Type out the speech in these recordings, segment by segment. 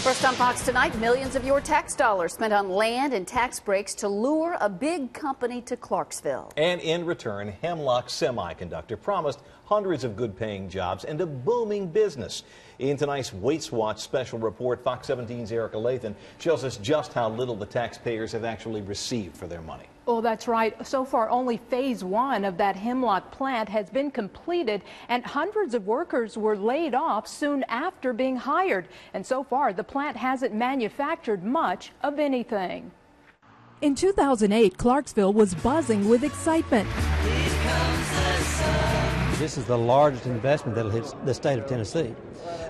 First on Fox tonight, millions of your tax dollars spent on land and tax breaks to lure a big company to Clarksville. And in return, Hemlock Semiconductor promised hundreds of good-paying jobs and a booming business. In tonight's Waste Watch special report, Fox 17's Erica Lathan shows us just how little the taxpayers have actually received for their money. Oh, that's right. So far, only phase 1 of that Hemlock plant has been completed, and hundreds of workers were laid off soon after being hired. And so far, the plant hasn't manufactured much of anything. In 2008, Clarksville was buzzing with excitement. This is the largest investment that will hit the state of Tennessee.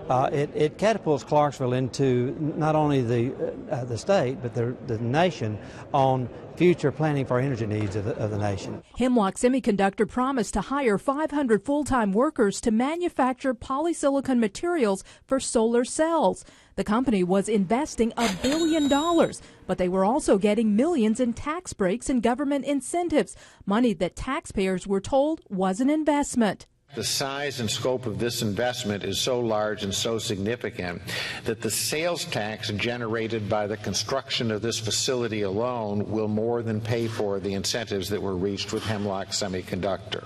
It catapults Clarksville into not only the state, but the nation on future planning for energy needs of the nation. Hemlock Semiconductor promised to hire 500 full-time workers to manufacture polysilicon materials for solar cells. The company was investing $1 billion, but they were also getting millions in tax breaks and government incentives, money that taxpayers were told was an investment. The size and scope of this investment is so large and so significant that the sales tax generated by the construction of this facility alone will more than pay for the incentives that were reached with Hemlock Semiconductor.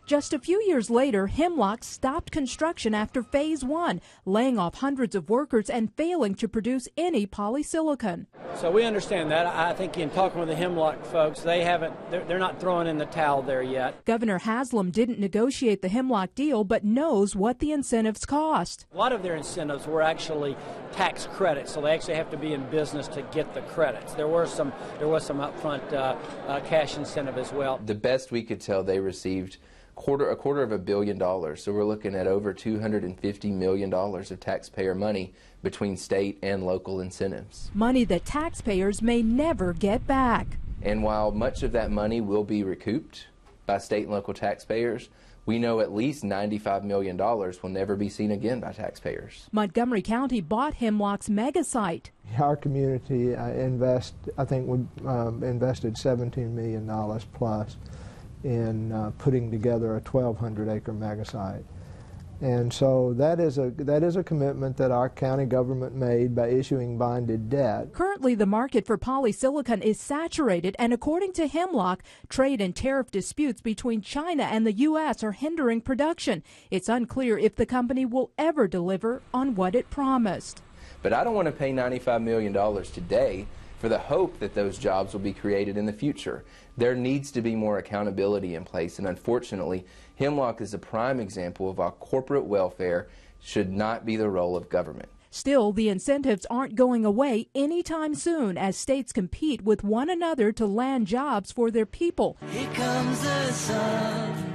Just a few years later, Hemlock stopped construction after phase 1, laying off hundreds of workers and failing to produce any polysilicon. So we understand that. I think in talking with the Hemlock folks, they're not throwing in the towel there yet. Governor Haslam didn't negotiate the Hemlock deal, but knows what the incentives cost. A lot of their incentives were actually tax credits, so they actually have to be in business to get the credits. There was some upfront cash incentive as well. The best we could tell, they received a quarter of $1 billion. So we're looking at over $250 million of taxpayer money between state and local incentives. Money that taxpayers may never get back. And while much of that money will be recouped by state and local taxpayers, we know at least $95 million will never be seen again by taxpayers. Montgomery County bought Hemlock's mega site. Our community we invested $17 million plus in putting together a 1,200-acre mega site. And so that is a commitment that our county government made by issuing bonded debt. Currently, the market for polysilicon is saturated, and according to Hemlock, trade and tariff disputes between China and the U.S. are hindering production. It's unclear if the company will ever deliver on what it promised. But I don't want to pay $95 million today for the hope that those jobs will be created in the future. There needs to be more accountability in place, and unfortunately, Hemlock is a prime example of how corporate welfare should not be the role of government. Still, the incentives aren't going away anytime soon as states compete with one another to land jobs for their people. Here comes the sun.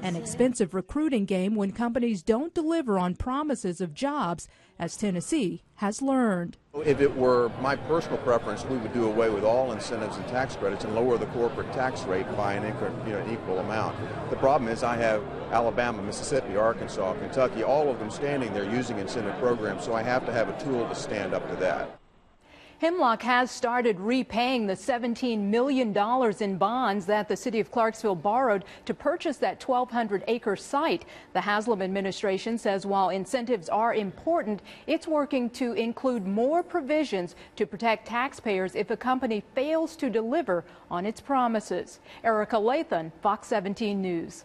An expensive recruiting game when companies don't deliver on promises of jobs, as Tennessee has learned. If it were my personal preference, we would do away with all incentives and tax credits and lower the corporate tax rate by an equal amount. The problem is I have Alabama, Mississippi, Arkansas, Kentucky, all of them standing there using incentive programs, so I have to have a tool to stand up to that. Hemlock has started repaying the $17 million in bonds that the city of Clarksville borrowed to purchase that 1,200-acre site. The Haslam administration says while incentives are important, it's working to include more provisions to protect taxpayers if a company fails to deliver on its promises. Erica Lathan, Fox 17 News.